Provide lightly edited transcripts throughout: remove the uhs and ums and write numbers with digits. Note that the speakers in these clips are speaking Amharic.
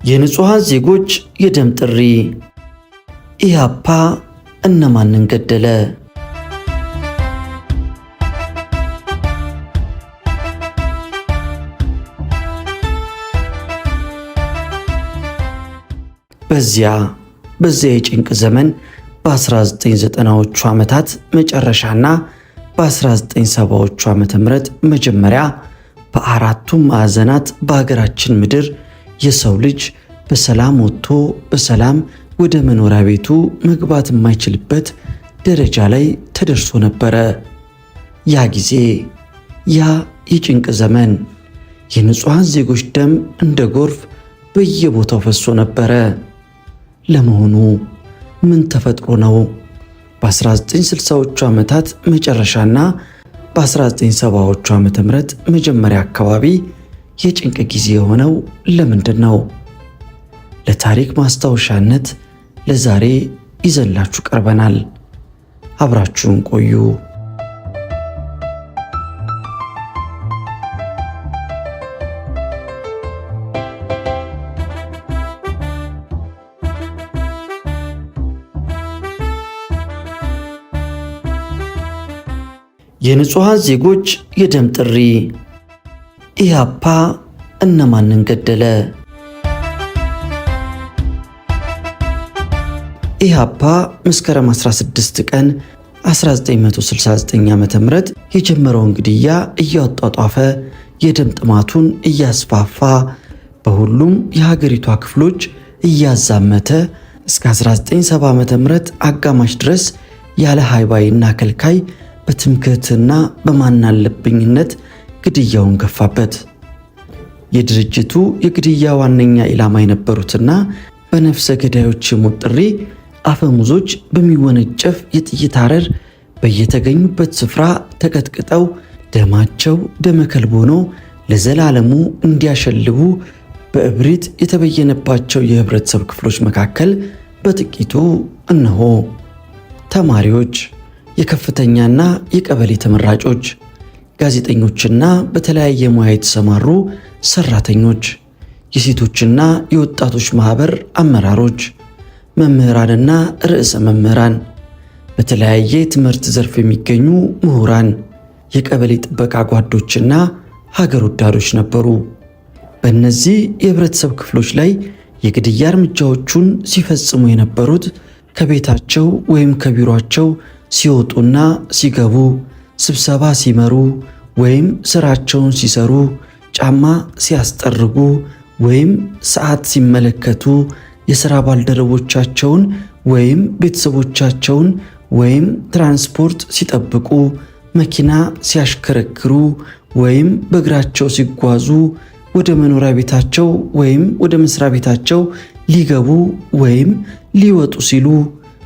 የንጹሃን ዜጎች የደም ጥሪ። ኢህአፓ እነማንን ገደለ? በዚያ የጭንቅ ዘመን በ1990ዎቹ ዓመታት መጨረሻና በ1970ዎቹ ዓመተ ምህረት መጀመሪያ በአራቱም ማዕዘናት በሀገራችን ምድር የሰው ልጅ በሰላም ወጥቶ በሰላም ወደ መኖሪያ ቤቱ መግባት የማይችልበት ደረጃ ላይ ተደርሶ ነበረ። ያ ጊዜ፣ ያ የጭንቅ ዘመን የንጹሃን ዜጎች ደም እንደ ጎርፍ በየቦታው ፈሶ ነበረ። ለመሆኑ ምን ተፈጥሮ ነው በ1960ዎቹ ዓመታት መጨረሻና በ1970ዎቹ ዓመተ ምህረት መጀመሪያ አካባቢ የጭንቅ ጊዜ የሆነው ለምንድን ነው? ለታሪክ ማስታወሻነት ለዛሬ ይዘንላችሁ ቀርበናል። አብራችሁን ቆዩ። የንጹሃን ዜጎች የደም ጥሪ። ኢህአፓ እነማንን ገደለ? ኢህአፓ መስከረም 16 ቀን 1969 ዓ.ም የጀመረውን ግድያ እያጧጧፈ የደም ጥማቱን እያስፋፋ በሁሉም የሀገሪቷ ክፍሎች እያዛመተ እስከ 1970 ዓ.ም አጋማሽ ድረስ ያለ ሃይባይና ከልካይ በትምክህትና በማናለብኝነት ግድያውን ገፋበት። የድርጅቱ የግድያ ዋነኛ ኢላማ የነበሩትና በነፍሰ ገዳዮች የሞት ጥሪ አፈሙዞች በሚወነጨፍ የጥይት አረር በየተገኙበት ስፍራ ተቀጥቅጠው ደማቸው ደመከልብ ሆኖ ለዘላለሙ እንዲያሸልቡ በእብሪት የተበየነባቸው የህብረተሰብ ክፍሎች መካከል በጥቂቱ እነሆ ተማሪዎች፣ የከፍተኛና የቀበሌ ተመራጮች፣ ጋዜጠኞችና በተለያየ ሙያ የተሰማሩ ሰራተኞች፣ የሴቶችና የወጣቶች ማህበር አመራሮች፣ መምህራንና ርዕሰ መምህራን፣ በተለያየ ትምህርት ዘርፍ የሚገኙ ምሁራን፣ የቀበሌ ጥበቃ ጓዶችና ሀገር ወዳዶች ነበሩ። በእነዚህ የህብረተሰብ ክፍሎች ላይ የግድያ እርምጃዎቹን ሲፈጽሙ የነበሩት ከቤታቸው ወይም ከቢሮአቸው ሲወጡና ሲገቡ፣ ስብሰባ ሲመሩ ወይም ስራቸውን ሲሰሩ፣ ጫማ ሲያስጠርጉ ወይም ሰዓት ሲመለከቱ፣ የሥራ ባልደረቦቻቸውን ወይም ቤተሰቦቻቸውን ወይም ትራንስፖርት ሲጠብቁ፣ መኪና ሲያሽከረክሩ ወይም በእግራቸው ሲጓዙ፣ ወደ መኖሪያ ቤታቸው ወይም ወደ መስሪያ ቤታቸው ሊገቡ ወይም ሊወጡ ሲሉ፣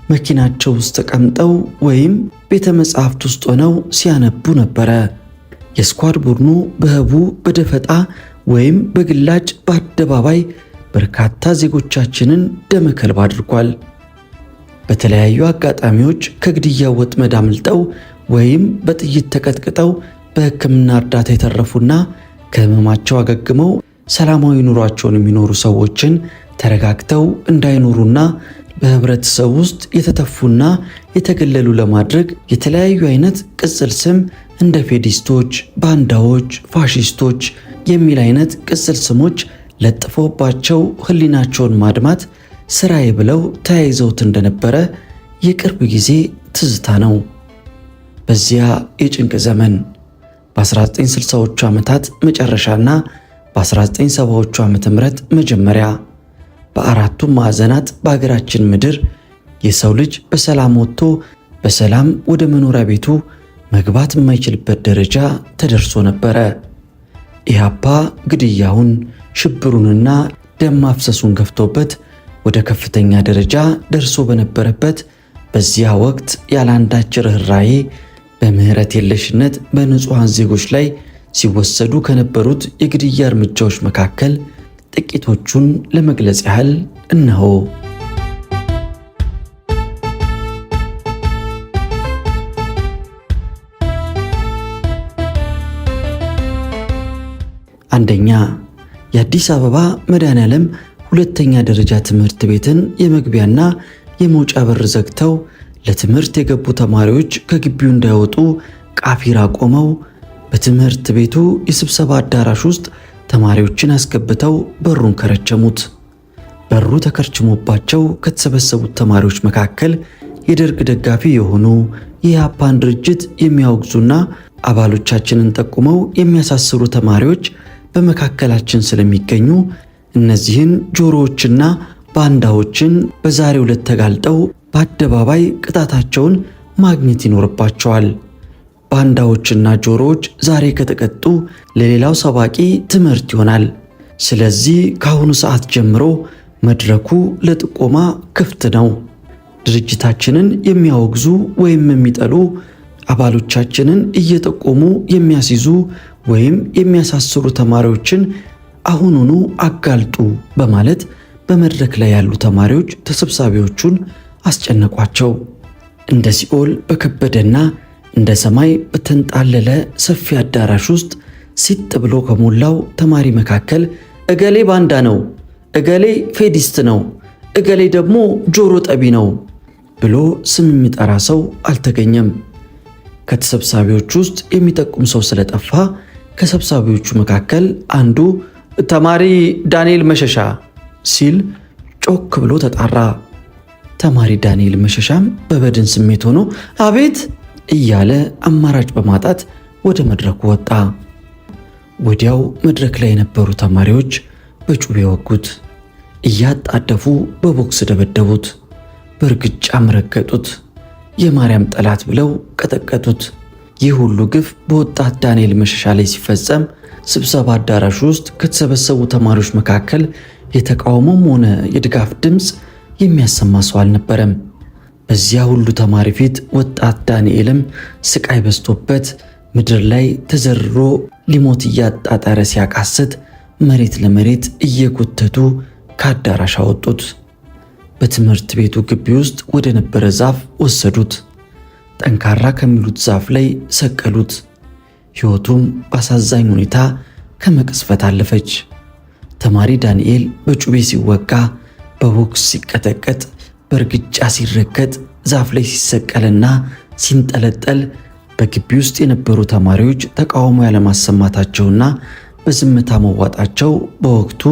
መኪናቸው ውስጥ ተቀምጠው ወይም ቤተ መጻሕፍት ውስጥ ሆነው ሲያነቡ ነበረ። የስኳድ ቡድኑ በህቡ በደፈጣ ወይም በግላጭ በአደባባይ በርካታ ዜጎቻችንን ደመከልብ አድርጓል። በተለያዩ አጋጣሚዎች ከግድያው ወጥመድ አምልጠው ወይም በጥይት ተቀጥቅጠው በሕክምና እርዳታ የተረፉና ከህመማቸው አገግመው ሰላማዊ ኑሯቸውን የሚኖሩ ሰዎችን ተረጋግተው እንዳይኖሩና በህብረተሰብ ውስጥ የተተፉና የተገለሉ ለማድረግ የተለያዩ አይነት ቅጽል ስም እንደ ፌዲስቶች፣ ባንዳዎች፣ ፋሺስቶች የሚል አይነት ቅጽል ስሞች ለጥፎባቸው ህሊናቸውን ማድማት ስራዬ ብለው ተያይዘውት እንደነበረ የቅርብ ጊዜ ትዝታ ነው። በዚያ የጭንቅ ዘመን በ1960ዎቹ ዓመታት መጨረሻና በ1970ዎቹ ዓመተ ምህረት መጀመሪያ በአራቱም ማዕዘናት በሀገራችን ምድር የሰው ልጅ በሰላም ወጥቶ በሰላም ወደ መኖሪያ ቤቱ መግባት የማይችልበት ደረጃ ተደርሶ ነበረ። ኢህአፓ ግድያውን፣ ሽብሩንና ደም ማፍሰሱን ገፍቶበት ወደ ከፍተኛ ደረጃ ደርሶ በነበረበት በዚያ ወቅት ያለአንዳች ርኅራኄ በምህረት የለሽነት በንጹሐን ዜጎች ላይ ሲወሰዱ ከነበሩት የግድያ እርምጃዎች መካከል ጥቂቶቹን ለመግለጽ ያህል እነሆ። አንደኛ፣ የአዲስ አበባ መድኃኔዓለም ሁለተኛ ደረጃ ትምህርት ቤትን የመግቢያና የመውጫ በር ዘግተው ለትምህርት የገቡ ተማሪዎች ከግቢው እንዳይወጡ ቃፊራ ቆመው በትምህርት ቤቱ የስብሰባ አዳራሽ ውስጥ ተማሪዎችን አስገብተው በሩን ከረቸሙት። በሩ ተከርችሞባቸው ከተሰበሰቡት ተማሪዎች መካከል የደርግ ደጋፊ የሆኑ የኢህአፓን ድርጅት የሚያወግዙና አባሎቻችንን ጠቁመው የሚያሳስሩ ተማሪዎች በመካከላችን ስለሚገኙ እነዚህን ጆሮዎችና ባንዳዎችን በዛሬው ዕለት ተጋልጠው በአደባባይ ቅጣታቸውን ማግኘት ይኖርባቸዋል። ባንዳዎችና ጆሮዎች ዛሬ ከተቀጡ ለሌላው ሰባቂ ትምህርት ይሆናል። ስለዚህ ከአሁኑ ሰዓት ጀምሮ መድረኩ ለጥቆማ ክፍት ነው። ድርጅታችንን የሚያወግዙ ወይም የሚጠሉ አባሎቻችንን እየጠቆሙ የሚያስይዙ ወይም የሚያሳስሩ ተማሪዎችን አሁኑኑ አጋልጡ በማለት በመድረክ ላይ ያሉ ተማሪዎች ተሰብሳቢዎቹን አስጨነቋቸው። እንደ ሲኦል በከበደና እንደ ሰማይ በተንጣለለ ሰፊ አዳራሽ ውስጥ ሲጥ ብሎ ከሞላው ተማሪ መካከል እገሌ ባንዳ ነው፣ እገሌ ፌዲስት ነው፣ እገሌ ደግሞ ጆሮ ጠቢ ነው ብሎ ስም የሚጠራ ሰው አልተገኘም። ከተሰብሳቢዎች ውስጥ የሚጠቁም ሰው ስለጠፋ ከሰብሳቢዎቹ መካከል አንዱ ተማሪ ዳንኤል መሸሻ ሲል ጮክ ብሎ ተጣራ። ተማሪ ዳንኤል መሸሻም በበድን ስሜት ሆኖ አቤት እያለ አማራጭ በማጣት ወደ መድረኩ ወጣ። ወዲያው መድረክ ላይ የነበሩ ተማሪዎች በጩቤ ወጉት፣ እያጣደፉ በቦክስ ደበደቡት፣ በእርግጫም ረገጡት፣ የማርያም ጠላት ብለው ቀጠቀጡት። ይህ ሁሉ ግፍ በወጣት ዳንኤል መሸሻ ላይ ሲፈጸም ስብሰባ አዳራሽ ውስጥ ከተሰበሰቡ ተማሪዎች መካከል የተቃውሞም ሆነ የድጋፍ ድምፅ የሚያሰማ ሰው አልነበረም። በዚያ ሁሉ ተማሪ ፊት ወጣት ዳንኤልም ስቃይ በዝቶበት ምድር ላይ ተዘርሮ ሊሞት እያጣጣረ ሲያቃስት መሬት ለመሬት እየጎተቱ ከአዳራሽ አወጡት። በትምህርት ቤቱ ግቢ ውስጥ ወደ ነበረ ዛፍ ወሰዱት። ጠንካራ ከሚሉት ዛፍ ላይ ሰቀሉት። ሕይወቱም በአሳዛኝ ሁኔታ ከመቅስፈት አለፈች። ተማሪ ዳንኤል በጩቤ ሲወጋ፣ በቦክስ ሲቀጠቀጥ፣ በእርግጫ ሲረገጥ፣ ዛፍ ላይ ሲሰቀልና ሲንጠለጠል በግቢ ውስጥ የነበሩ ተማሪዎች ተቃውሞ ያለማሰማታቸውና በዝምታ መዋጣቸው በወቅቱ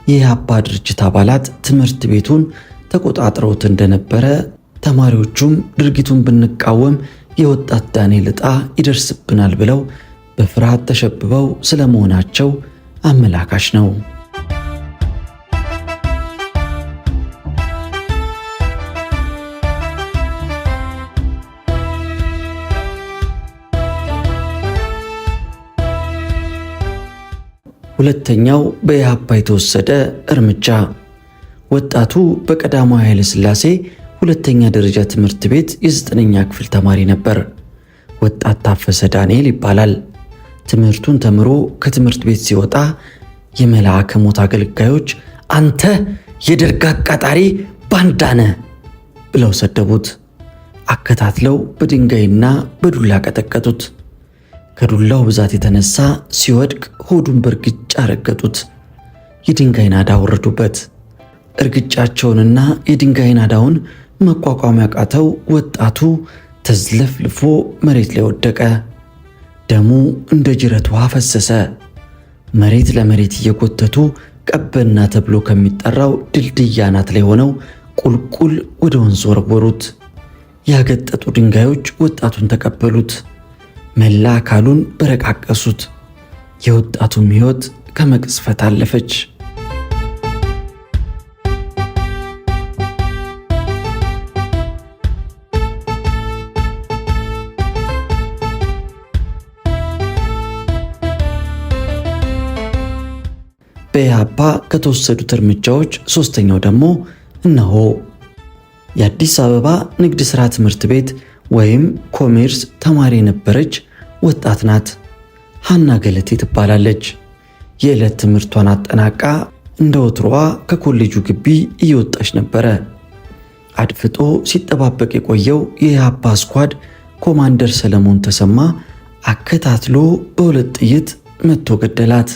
የኢህአፓ ድርጅት አባላት ትምህርት ቤቱን ተቆጣጥረውት እንደነበረ፣ ተማሪዎቹም ድርጊቱን ብንቃወም የወጣት ዳንኤል ዕጣ ይደርስብናል ብለው በፍርሃት ተሸብበው ስለመሆናቸው አመላካሽ ነው። ሁለተኛው በኢህአፓ የተወሰደ እርምጃ። ወጣቱ በቀዳማዊ ኃይለ ሥላሴ ሁለተኛ ደረጃ ትምህርት ቤት የ9ኛ ክፍል ተማሪ ነበር። ወጣት ታፈሰ ዳንኤል ይባላል። ትምህርቱን ተምሮ ከትምህርት ቤት ሲወጣ የመልአከ ሞት አገልጋዮች አንተ የደርግ አቃጣሪ ባንዳ ነህ ብለው ሰደቡት። አከታትለው በድንጋይና በዱላ ቀጠቀጡት። ከዱላው ብዛት የተነሳ ሲወድቅ ሆዱን በእርግጫ ረገጡት። የድንጋይ ናዳ ወረዱበት። እርግጫቸውንና የድንጋይ ናዳውን መቋቋም ያቃተው ወጣቱ ተዝለፍልፎ መሬት ላይ ወደቀ። ደሙ እንደ ጅረት ውሃ ፈሰሰ። መሬት ለመሬት እየጎተቱ ቀበና ተብሎ ከሚጠራው ድልድይ አናት ላይ ሆነው ቁልቁል ወደ ወንዝ ወረወሩት። ያገጠጡ ድንጋዮች ወጣቱን ተቀበሉት። መላ አካሉን በረቃቀሱት። የወጣቱም ሕይወት ከመቅስፈት አለፈች። በኢህአፓ ከተወሰዱት እርምጃዎች ሶስተኛው ደግሞ እነሆ። የአዲስ አበባ ንግድ ሥራ ትምህርት ቤት ወይም ኮሜርስ ተማሪ የነበረች ወጣት ናት። ሀና ገለቴ ትባላለች። የዕለት ትምህርቷን አጠናቃ እንደ ወትሮዋ ከኮሌጁ ግቢ እየወጣች ነበረ። አድፍጦ ሲጠባበቅ የቆየው የኢህአፓ ስኳድ ኮማንደር ሰለሞን ተሰማ አከታትሎ በሁለት ጥይት መቶ ገደላት።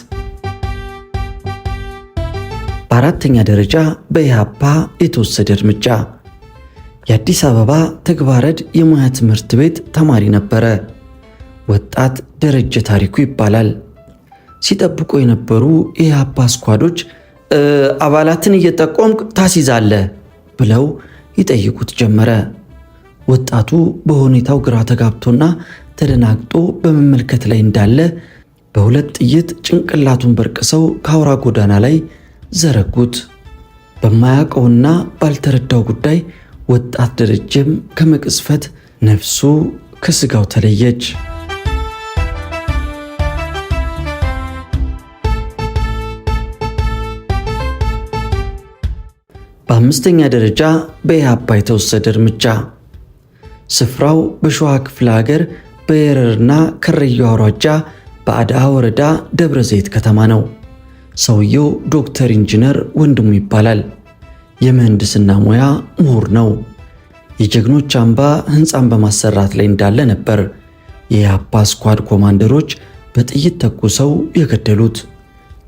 በአራተኛ ደረጃ በኢህአፓ የተወሰደ እርምጃ። የአዲስ አበባ ተግባረድ የሙያ ትምህርት ቤት ተማሪ ነበረ። ወጣት ደረጀ ታሪኩ ይባላል። ሲጠብቁ የነበሩ የኢህአፓ ስኳዶች አባላትን እየጠቆምክ ታስይዛለህ ብለው ይጠይቁት ጀመረ። ወጣቱ በሁኔታው ግራ ተጋብቶና ተደናግጦ በመመልከት ላይ እንዳለ በሁለት ጥይት ጭንቅላቱን በርቅሰው ከአውራ ጎዳና ላይ ዘረጉት። በማያውቀውና ባልተረዳው ጉዳይ ወጣት ደረጀም ከመቅጽፈት ነፍሱ ከስጋው ተለየች። በአምስተኛ ደረጃ በኢህአፓ የተወሰደ እርምጃ። ስፍራው በሸዋ ክፍለ ሀገር በየረርና ከረዩ አውራጃ በአድአ ወረዳ ደብረ ዘይት ከተማ ነው። ሰውየው ዶክተር ኢንጂነር ወንድሙ ይባላል። የምህንድስና ሙያ ምሁር ነው። የጀግኖች አምባ ህንፃን በማሰራት ላይ እንዳለ ነበር የኢህአፓ ስኳድ ኮማንደሮች በጥይት ተኩሰው የገደሉት።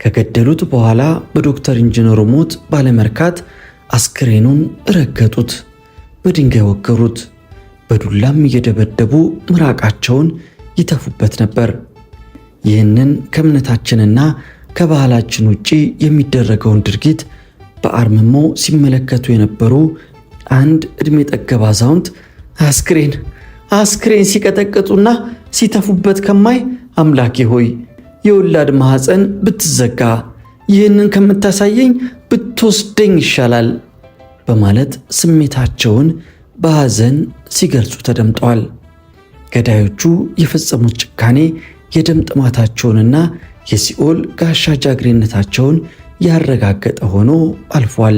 ከገደሉት በኋላ በዶክተር ኢንጂነሩ ሞት ባለመርካት አስክሬኑን ረገጡት፣ በድንጋይ ወገሩት፣ በዱላም እየደበደቡ ምራቃቸውን ይተፉበት ነበር። ይህንን ከእምነታችንና ከባህላችን ውጪ የሚደረገውን ድርጊት በአርምሞ ሲመለከቱ የነበሩ አንድ ዕድሜ ጠገብ አዛውንት አስክሬን ሲቀጠቅጡና ሲተፉበት ከማይ አምላኬ ሆይ የወላድ ማኅፀን ብትዘጋ ይህንን ከምታሳየኝ ብትወስደኝ ይሻላል በማለት ስሜታቸውን በሐዘን ሲገልጹ ተደምጠዋል። ገዳዮቹ የፈጸሙት ጭካኔ የደም ጥማታቸውንና የሲኦል ጋሻ ጃግሬነታቸውን ያረጋገጠ ሆኖ አልፏል።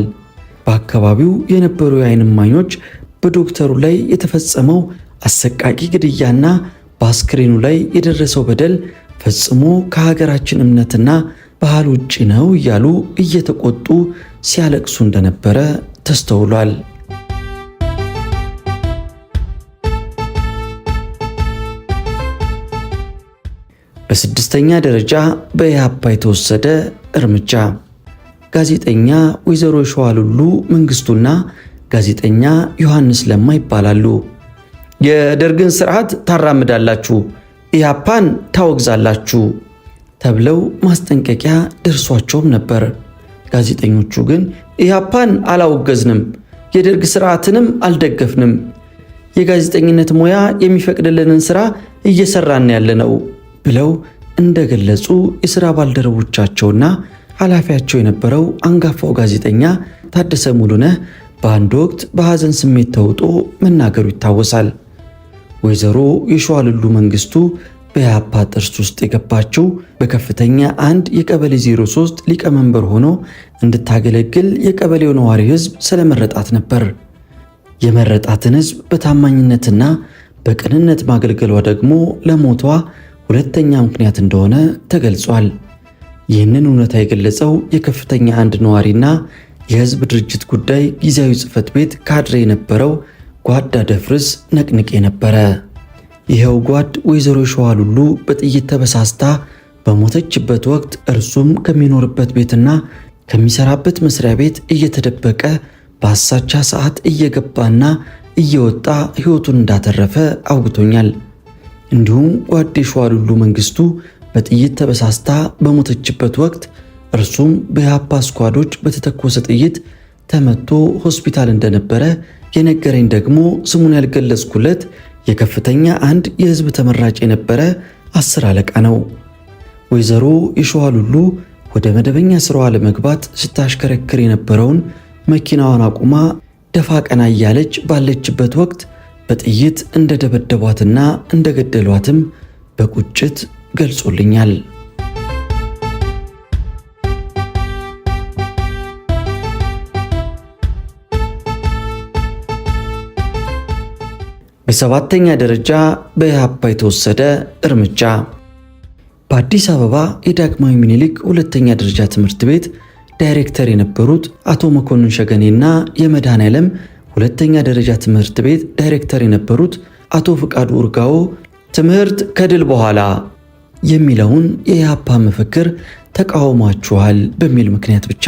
በአካባቢው የነበሩ የዓይን እማኞች በዶክተሩ ላይ የተፈጸመው አሰቃቂ ግድያና በአስክሬኑ ላይ የደረሰው በደል ፈጽሞ ከሀገራችን እምነትና ባህል ውጪ ነው እያሉ እየተቆጡ ሲያለቅሱ እንደነበረ ተስተውሏል። በስድስተኛ ደረጃ በኢህአፓ የተወሰደ እርምጃ። ጋዜጠኛ ወይዘሮ ሸዋሉሉ መንግስቱና ጋዜጠኛ ዮሐንስ ለማ ይባላሉ። የደርግን ስርዓት ታራምዳላችሁ፣ ኢህአፓን ታወግዛላችሁ ተብለው ማስጠንቀቂያ ደርሷቸውም ነበር። ጋዜጠኞቹ ግን ኢህአፓን አላወገዝንም፣ የደርግ ስርዓትንም አልደገፍንም፣ የጋዜጠኝነት ሙያ የሚፈቅድልንን ስራ እየሰራን ያለነው ብለው እንደገለጹ የሥራ ባልደረቦቻቸውና ኃላፊያቸው የነበረው አንጋፋው ጋዜጠኛ ታደሰ ሙሉነህ በአንድ ወቅት በሐዘን ስሜት ተውጦ መናገሩ ይታወሳል። ወይዘሮ የሸዋሉሉ መንግስቱ በኢህአፓ ጥርስ ውስጥ የገባችው በከፍተኛ አንድ የቀበሌ 03 ሊቀመንበር ሆኖ እንድታገለግል የቀበሌው ነዋሪ ህዝብ ስለመረጣት ነበር። የመረጣትን ህዝብ በታማኝነትና በቅንነት ማገልገሏ ደግሞ ለሞቷ ሁለተኛ ምክንያት እንደሆነ ተገልጿል። ይህንን እውነታ የገለጸው የከፍተኛ አንድ ነዋሪና የህዝብ ድርጅት ጉዳይ ጊዜያዊ ጽሕፈት ቤት ካድሬ የነበረው ጓድ አደፍርስ ነቅንቄ ነበረ። ይኸው ጓድ ወይዘሮ ሸዋሉሉ በጥይት ተበሳስታ በሞተችበት ወቅት እርሱም ከሚኖርበት ቤትና ከሚሰራበት መስሪያ ቤት እየተደበቀ በአሳቻ ሰዓት እየገባና እየወጣ ሕይወቱን እንዳተረፈ አውግቶኛል። እንዲሁም ጓድ ሸዋሉሉ መንግስቱ በጥይት ተበሳስታ በሞተችበት ወቅት እርሱም በኢህአፓ ስኳዶች በተተኮሰ ጥይት ተመቶ ሆስፒታል እንደነበረ የነገረኝ ደግሞ ስሙን ያልገለጽኩለት የከፍተኛ አንድ የህዝብ ተመራጭ የነበረ 10 አለቃ ነው። ወይዘሮ የሸዋሉሉ ወደ መደበኛ ስራዋ ለመግባት ስታሽከረክር የነበረውን መኪናዋን አቁማ ደፋ ቀና እያለች ባለችበት ወቅት በጥይት እንደደበደቧትና እንደገደሏትም በቁጭት ገልጾልኛል። በሰባተኛ ደረጃ በኢህአፓ የተወሰደ እርምጃ። በአዲስ አበባ የዳግማዊ ምኒልክ ሁለተኛ ደረጃ ትምህርት ቤት ዳይሬክተር የነበሩት አቶ መኮንን ሸገኔና የመድኃኔዓለም ሁለተኛ ደረጃ ትምህርት ቤት ዳይሬክተር የነበሩት አቶ ፍቃዱ ኡርጋዎ ትምህርት ከድል በኋላ የሚለውን የኢህአፓ መፈክር ተቃውሟቸዋል በሚል ምክንያት ብቻ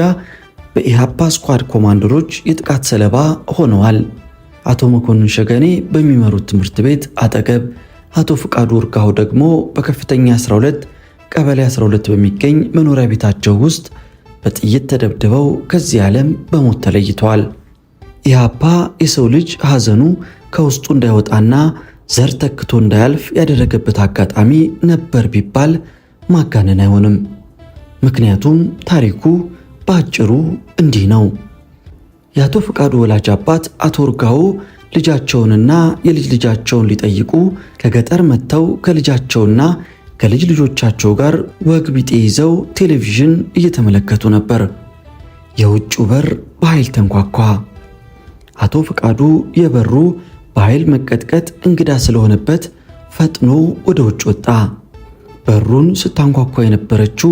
በኢህአፓ ስኳድ ኮማንደሮች የጥቃት ሰለባ ሆነዋል። አቶ መኮንን ሸገኔ በሚመሩት ትምህርት ቤት አጠገብ፣ አቶ ፍቃዱ ኡርጋዎ ደግሞ በከፍተኛ 12 ቀበሌ 12 በሚገኝ መኖሪያ ቤታቸው ውስጥ በጥይት ተደብድበው ከዚህ ዓለም በሞት ተለይተዋል። ኢህአፓ የሰው ልጅ ሐዘኑ ከውስጡ እንዳይወጣና ዘር ተክቶ እንዳያልፍ ያደረገበት አጋጣሚ ነበር ቢባል ማጋነን አይሆንም። ምክንያቱም ታሪኩ በአጭሩ እንዲህ ነው። የአቶ ፍቃዱ ወላጅ አባት አቶ ኡርጋዎ ልጃቸውንና የልጅ ልጃቸውን ሊጠይቁ ከገጠር መጥተው ከልጃቸውና ከልጅ ልጆቻቸው ጋር ወግ ቢጤ ይዘው ቴሌቪዥን እየተመለከቱ ነበር። የውጭው በር በኃይል ተንኳኳ። አቶ ፍቃዱ የበሩ በኃይል መቀጥቀጥ እንግዳ ስለሆነበት ፈጥኖ ወደ ውጭ ወጣ። በሩን ስታንኳኳ የነበረችው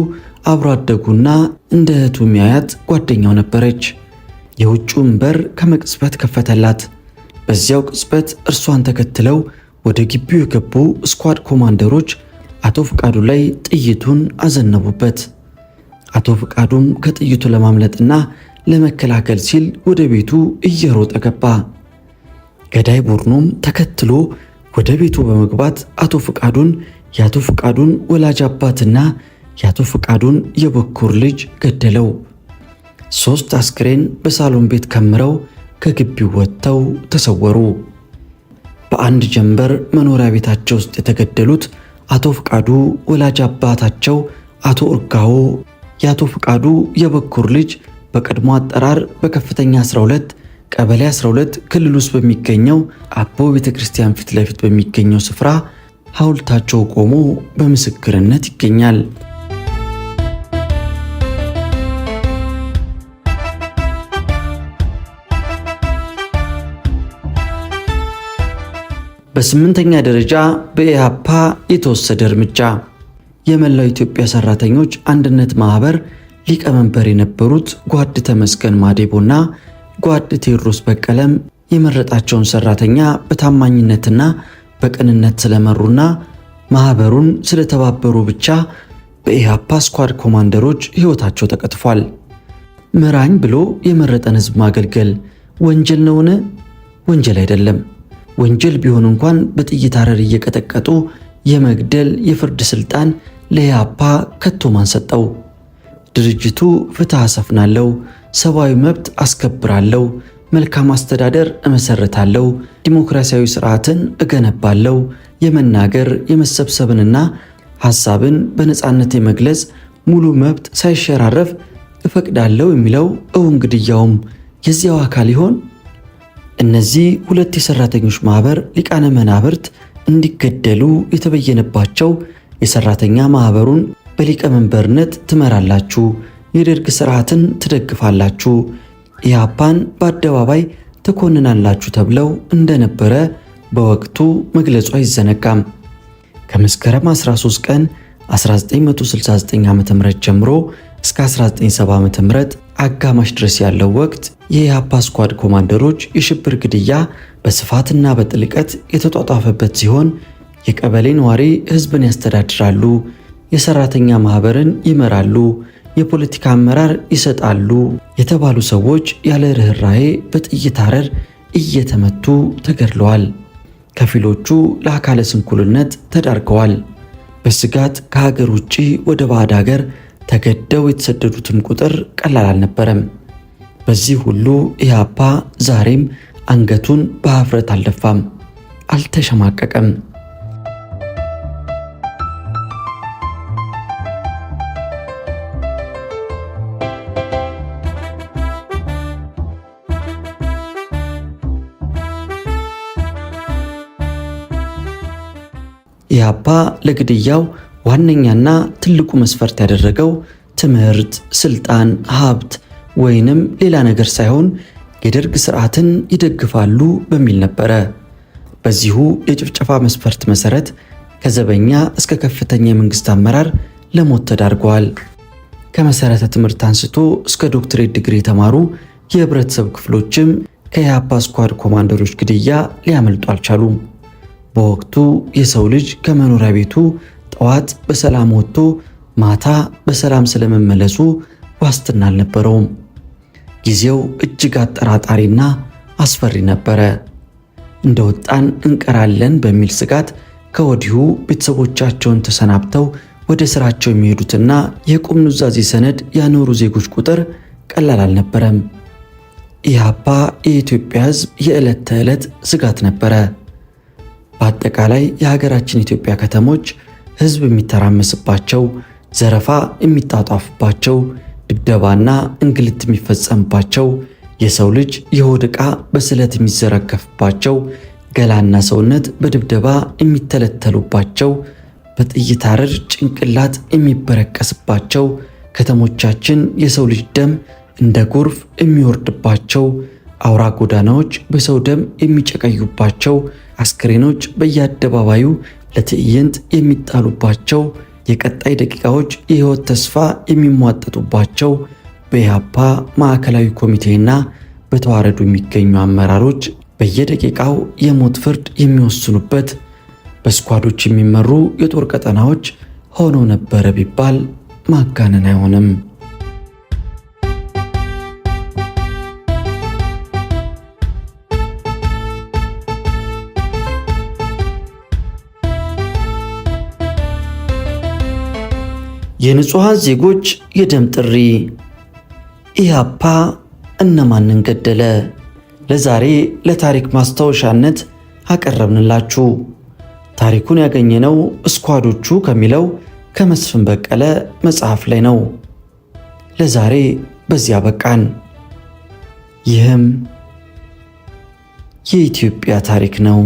አብሮ አደጉና እንደ እህቱ የሚያያት ጓደኛው ነበረች። የውጭውን በር ከመቅጽበት ከፈተላት። በዚያው ቅጽበት እርሷን ተከትለው ወደ ግቢው የገቡ ስኳድ ኮማንደሮች አቶ ፍቃዱ ላይ ጥይቱን አዘነቡበት። አቶ ፍቃዱም ከጥይቱ ለማምለጥና ለመከላከል ሲል ወደ ቤቱ እየሮጠ ገባ። ገዳይ ቡድኑም ተከትሎ ወደ ቤቱ በመግባት አቶ ፍቃዱን፣ የአቶ ፍቃዱን ወላጅ አባትና የአቶ ፍቃዱን የበኩር ልጅ ገደለው። 3 አስክሬን በሳሎን ቤት ከምረው ከግቢው ወጥተው ተሰወሩ። በአንድ ጀንበር መኖሪያ ቤታቸው ውስጥ የተገደሉት አቶ ፍቃዱ ወላጅ አባታቸው አቶ ኡርጋዎ፣ የአቶ ፍቃዱ የበኩር ልጅ በቀድሞ አጠራር በከፍተኛ 12 ቀበሌ 12 ክልል ውስጥ በሚገኘው አቦ ቤተክርስቲያን ፊት ለፊት በሚገኘው ስፍራ ሐውልታቸው ቆሞ በምስክርነት ይገኛል። በስምንተኛ ደረጃ በኢህአፓ የተወሰደ እርምጃ። የመላው ኢትዮጵያ ሰራተኞች አንድነት ማህበር ሊቀመንበር የነበሩት ጓድ ተመስገን ማዴቦና ጓድ ቴዎድሮስ በቀለም የመረጣቸውን ሰራተኛ በታማኝነትና በቅንነት ስለመሩና ማህበሩን ስለተባበሩ ብቻ በኢህአፓ ስኳድ ኮማንደሮች ሕይወታቸው ተቀጥፏል። ምራኝ ብሎ የመረጠን ህዝብ ማገልገል ወንጀል ነውን? ወንጀል አይደለም። ወንጀል ቢሆን እንኳን በጥይት አረር እየቀጠቀጡ የመግደል የፍርድ ስልጣን ለኢህአፓ ከቶ ማን ሰጠው? ድርጅቱ ፍትህ አሰፍናለሁ፣ ሰብአዊ መብት አስከብራለሁ፣ መልካም አስተዳደር እመሰረታለሁ፣ ዲሞክራሲያዊ ስርዓትን እገነባለሁ፣ የመናገር የመሰብሰብንና ሐሳብን በነፃነት የመግለጽ ሙሉ መብት ሳይሸራረፍ እፈቅዳለሁ የሚለው እውን ግድያውም የዚያው አካል ይሆን? እነዚህ ሁለት የሰራተኞች ማህበር ሊቃነ መናብርት እንዲገደሉ የተበየነባቸው የሰራተኛ ማህበሩን በሊቀመንበርነት ትመራላችሁ፣ የደርግ ስርዓትን ትደግፋላችሁ፣ ኢህአፓን በአደባባይ ትኮንናላችሁ ተብለው እንደነበረ በወቅቱ መግለጹ አይዘነጋም። ከመስከረም 13 ቀን 1969 ዓ.ም ጀምሮ እስከ 1970 ዓ.ም አጋማሽ ድረስ ያለው ወቅት የኢህአፓ ስኳድ ኮማንደሮች የሽብር ግድያ በስፋትና በጥልቀት የተጧጧፈበት ሲሆን የቀበሌ ነዋሪ ህዝብን ያስተዳድራሉ፣ የሰራተኛ ማህበርን ይመራሉ፣ የፖለቲካ አመራር ይሰጣሉ የተባሉ ሰዎች ያለ ርኅራኄ በጥይት አረር እየተመቱ ተገድለዋል። ከፊሎቹ ለአካለ ስንኩልነት ተዳርገዋል። በስጋት ከሀገር ውጪ ወደ ባዕድ ሀገር ተገደው የተሰደዱትም ቁጥር ቀላል አልነበረም። በዚህ ሁሉ ኢህአፓ ዛሬም አንገቱን በሀፍረት አልደፋም፣ አልተሸማቀቀም። ኢህአፓ ለግድያው ዋነኛና ትልቁ መስፈርት ያደረገው ትምህርት፣ ስልጣን፣ ሀብት ወይንም ሌላ ነገር ሳይሆን የደርግ ስርዓትን ይደግፋሉ በሚል ነበረ። በዚሁ የጭፍጨፋ መስፈርት መሰረት ከዘበኛ እስከ ከፍተኛ የመንግስት አመራር ለሞት ተዳርገዋል። ከመሰረተ ትምህርት አንስቶ እስከ ዶክትሬት ዲግሪ የተማሩ የህብረተሰብ ክፍሎችም ከኢህአፓ ስኳድ ኮማንደሮች ግድያ ሊያመልጡ አልቻሉም። በወቅቱ የሰው ልጅ ከመኖሪያ ቤቱ ጠዋት በሰላም ወጥቶ ማታ በሰላም ስለመመለሱ ዋስትና አልነበረውም። ጊዜው እጅግ አጠራጣሪና አስፈሪ ነበረ። እንደወጣን እንቀራለን በሚል ስጋት ከወዲሁ ቤተሰቦቻቸውን ተሰናብተው ወደ ስራቸው የሚሄዱትና የቁም ኑዛዜ ሰነድ ያኖሩ ዜጎች ቁጥር ቀላል አልነበረም። ኢህአፓ የኢትዮጵያ ህዝብ የዕለት ተዕለት ስጋት ነበረ። በአጠቃላይ የሀገራችን ኢትዮጵያ ከተሞች ህዝብ የሚተራመስባቸው፣ ዘረፋ የሚጣጣፍባቸው፣ ድብደባና እንግልት የሚፈጸምባቸው፣ የሰው ልጅ የሆድ ዕቃ በስለት የሚዘረገፍባቸው፣ ገላና ሰውነት በድብደባ የሚተለተሉባቸው፣ በጥይት አረር ጭንቅላት የሚበረቀስባቸው፣ ከተሞቻችን የሰው ልጅ ደም እንደ ጎርፍ የሚወርድባቸው፣ አውራ ጎዳናዎች በሰው ደም የሚጨቀዩባቸው፣ አስክሬኖች በየአደባባዩ ለትዕይንት የሚጣሉባቸው፣ የቀጣይ ደቂቃዎች የህይወት ተስፋ የሚሟጠጡባቸው፣ በኢህአፓ ማዕከላዊ ኮሚቴና በተዋረዱ የሚገኙ አመራሮች በየደቂቃው የሞት ፍርድ የሚወስኑበት በስኳዶች የሚመሩ የጦር ቀጠናዎች ሆነው ነበረ ቢባል ማጋነን አይሆንም። የንጹሃን ዜጎች የደም ጥሪ። ኢህአፓ እነማንን ገደለ? ለዛሬ ለታሪክ ማስታወሻነት አቀረብንላችሁ። ታሪኩን ያገኘነው ስኳዶቹ ከሚለው ከመስፍን በቀለ መጽሐፍ ላይ ነው። ለዛሬ በዚያ በቃን። ይህም የኢትዮጵያ ታሪክ ነው።